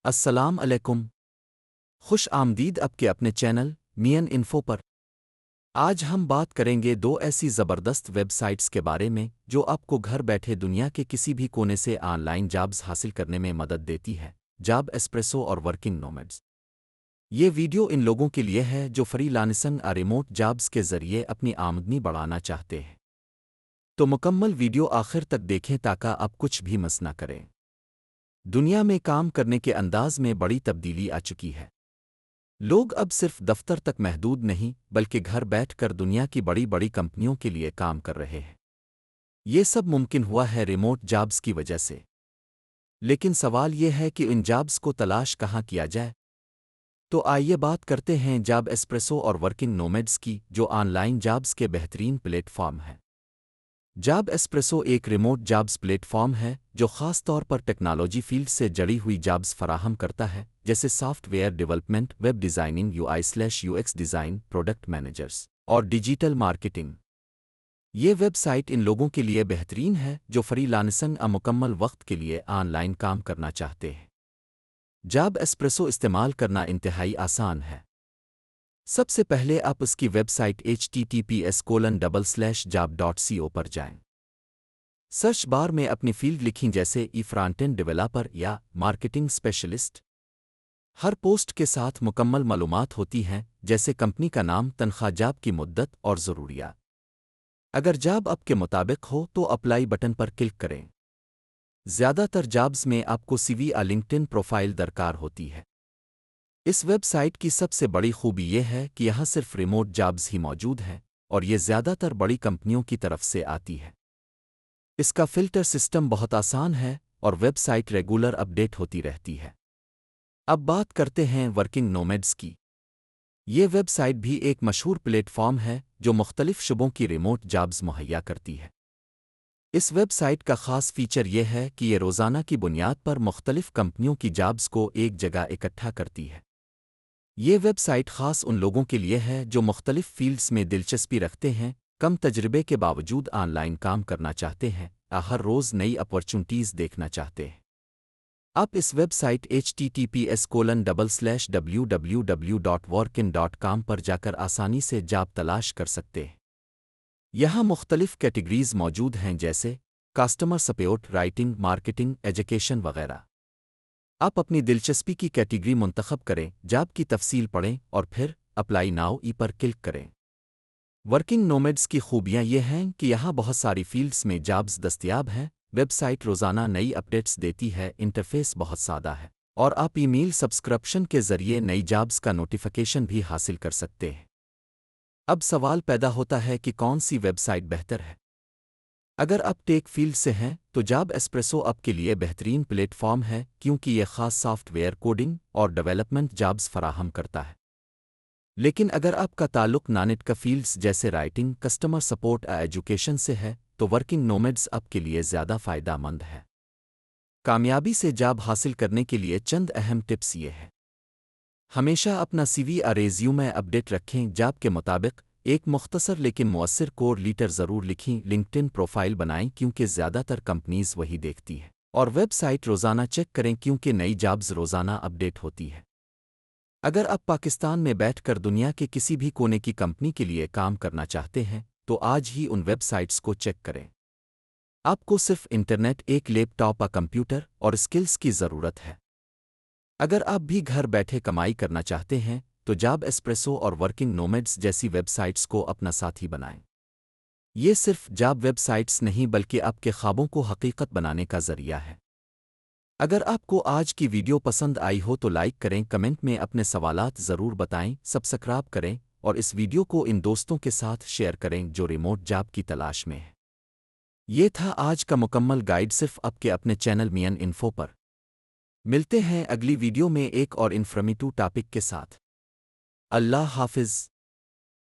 السلام علیکم، خوش آمدید آپ کے اپنے چینل مین انفو پر۔ آج ہم بات کریں گے دو ایسی زبردست ویب سائٹس کے بارے میں جو آپ کو گھر بیٹھے دنیا کے کسی بھی کونے سے آن لائن جابز حاصل کرنے میں مدد دیتی ہے، جاب ایسپریسو اور ورکنگ نومیڈز۔ یہ ویڈیو ان لوگوں کے لیے ہے جو فری لانسنگ اور ریموٹ جابز کے ذریعے اپنی آمدنی بڑھانا چاہتے ہیں۔ تو مکمل ویڈیو آخر تک دیکھیں تاکہ آپ کچھ بھی مس نہ کریں۔ دنیا میں کام کرنے کے انداز میں بڑی تبدیلی آ چکی ہے۔ لوگ اب صرف دفتر تک محدود نہیں بلکہ گھر بیٹھ کر دنیا کی بڑی بڑی کمپنیوں کے لیے کام کر رہے ہیں۔ یہ سب ممکن ہوا ہے ریموٹ جابز کی وجہ سے۔ لیکن سوال یہ ہے کہ ان جابز کو تلاش کہاں کیا جائے؟ تو آئیے بات کرتے ہیں جاب ایسپریسو اور ورکنگ نومیڈز کی، جو آن لائن جابز کے بہترین پلیٹ فارم ہے۔ جاب ایسپریسو ایک ریموٹ جابز پلیٹ فارم ہے جو خاص طور پر ٹیکنالوجی فیلڈ سے جڑی ہوئی جابز فراہم کرتا ہے، جیسے soft where development, web designing, you x design, product managers اور ڈیجیٹل مارکیٹنگ۔ یہ ویب سائٹ ان لوگوں کے لیے بہترین ہے جو فری لانسنگ مکمل وقت کے لیے آن لائن کام کرنا چاہتے ہیں۔ جاب ایسپریسو استعمال کرنا انتہائی آسان ہے۔ سب سے پہلے آپ اس کی ویب سائٹ https://job.co پر جائیں۔ سرچ بار میں اپنی فیلڈ لکھیں جیسے فرانٹ اینڈ ڈیولپر یا مارکیٹنگ اسپیشلسٹ۔ ہر پوسٹ کے ساتھ مکمل معلومات ہوتی ہیں جیسے کمپنی کا نام، تنخواہ، جاب کی مدت اور ضروریات۔ اگر جاب آپ کے مطابق ہو تو اپلائی بٹن پر کلک کریں۔ زیادہ تر جابز میں آپ کو سی وی یا لنکڈ ان پروفائل درکار ہوتی ہے۔ اس ویب سائٹ کی سب سے بڑی خوبی یہ ہے کہ یہاں صرف ریموٹ جابز ہی موجود ہیں اور یہ زیادہ تر بڑی کمپنیوں کی طرف سے آتی ہے۔ اس کا فلٹر سسٹم بہت آسان ہے اور ویب سائٹ ریگولر اپ ڈیٹ ہوتی رہتی ہے۔ اب بات کرتے ہیں ورکنگ نومیڈز کی۔ یہ ویب سائٹ بھی ایک مشہور پلیٹ فارم ہے جو مختلف شعبوں کی ریموٹ جابز مہیا کرتی ہے۔ اس ویب سائٹ کا خاص فیچر یہ ہے کہ یہ روزانہ کی بنیاد پر مختلف کمپنیوں کی جابز کو ایک جگہ اکٹھا کرتی ہے۔ یہ ویب سائٹ خاص ان لوگوں کے لیے ہے جو مختلف فیلڈز میں دلچسپی رکھتے ہیں، کم تجربے کے باوجود آن لائن کام کرنا چاہتے ہیں یا ہر روز نئی اپارچونٹیز دیکھنا چاہتے ہیں۔ آپ اس ویب سائٹ https://www.workin.com پر جا کر آسانی سے جاب تلاش کر سکتے ہیں۔ یہاں مختلف کیٹیگریز موجود ہیں جیسے customer support, writing, marketing, education وغیرہ۔ آپ اپنی دلچسپی کی کیٹیگری منتخب کریں، جاب کی تفصیل پڑھیں اور پھر اپلائی ناؤ پر کلک کریں۔ ورکنگ نومیڈز کی خوبیاں یہ ہیں کہ یہاں بہت ساری فیلڈز میں جابز دستیاب ہیں۔ ویب سائٹ روزانہ نئی اپڈیٹس دیتی ہے، انٹرفیس بہت سادہ ہے اور آپ ای میل سبسکرپشن کے ذریعے نئی جابز کا نوٹیفیکیشن بھی حاصل کر سکتے ہیں۔ اب سوال پیدا ہوتا ہے کہ کون سی ویب سائٹ بہتر ہے؟ اگر آپ ٹیک فیلڈ سے ہیں تو جاب ایسپریسو آپ کے لیے بہترین پلیٹ فارم ہے کیونکہ یہ خاص سافٹ ویئر کوڈنگ اور ڈیولپمنٹ جابز فراہم کرتا ہے۔ لیکن اگر آپ کا تعلق نانٹ کا فیلڈز جیسے رائٹنگ، کسٹمر سپورٹ یا ایجوکیشن سے ہے تو ورکنگ نومیڈز آپ کے لیے زیادہ فائدہ مند ہے۔ کامیابی سے جاب حاصل کرنے کے لیے چند اہم ٹپس یہ ہے۔ ہمیشہ اپنا سی وی یا ریزیومے اپڈیٹ رکھیں، جاب کے مطابق ایک مختصر لیکن مؤثر کور لیٹر ضرور لکھیں، لنکڈ ان پروفائل بنائیں کیونکہ زیادہ تر کمپنیز وہی دیکھتی ہے، اور ویب سائٹ روزانہ چیک کریں کیونکہ نئی جابز روزانہ اپڈیٹ ہوتی ہے۔ اگر آپ پاکستان میں بیٹھ کر دنیا کے کسی بھی کونے کی کمپنی کے لیے کام کرنا چاہتے ہیں تو آج ہی ان ویب سائٹس کو چیک کریں۔ آپ کو صرف انٹرنیٹ، ایک لیپ ٹاپ یا کمپیوٹر اور اسکلز کی ضرورت ہے۔ اگر آپ بھی گھر بیٹھے کمائی کرنا چاہتے ہیں تو جاب ایسپریسو اور ورکنگ نومیڈز جیسی ویب سائٹس کو اپنا ساتھی بنائیں۔ یہ صرف جاب ویب سائٹس نہیں بلکہ آپ کے خوابوں کو حقیقت بنانے کا ذریعہ ہے۔ اگر آپ کو آج کی ویڈیو پسند آئی ہو تو لائک کریں، کمنٹ میں اپنے سوالات ضرور بتائیں، سبسکرائب کریں اور اس ویڈیو کو ان دوستوں کے ساتھ شیئر کریں جو ریموٹ جاب کی تلاش میں ہیں۔ یہ تھا آج کا مکمل گائیڈ صرف آپ کے اپنے چینل مین انفو پر۔ ملتے ہیں اگلی ویڈیو میں ایک اور انفارمیٹو ٹاپک کے ساتھ۔ اللہ حافظ۔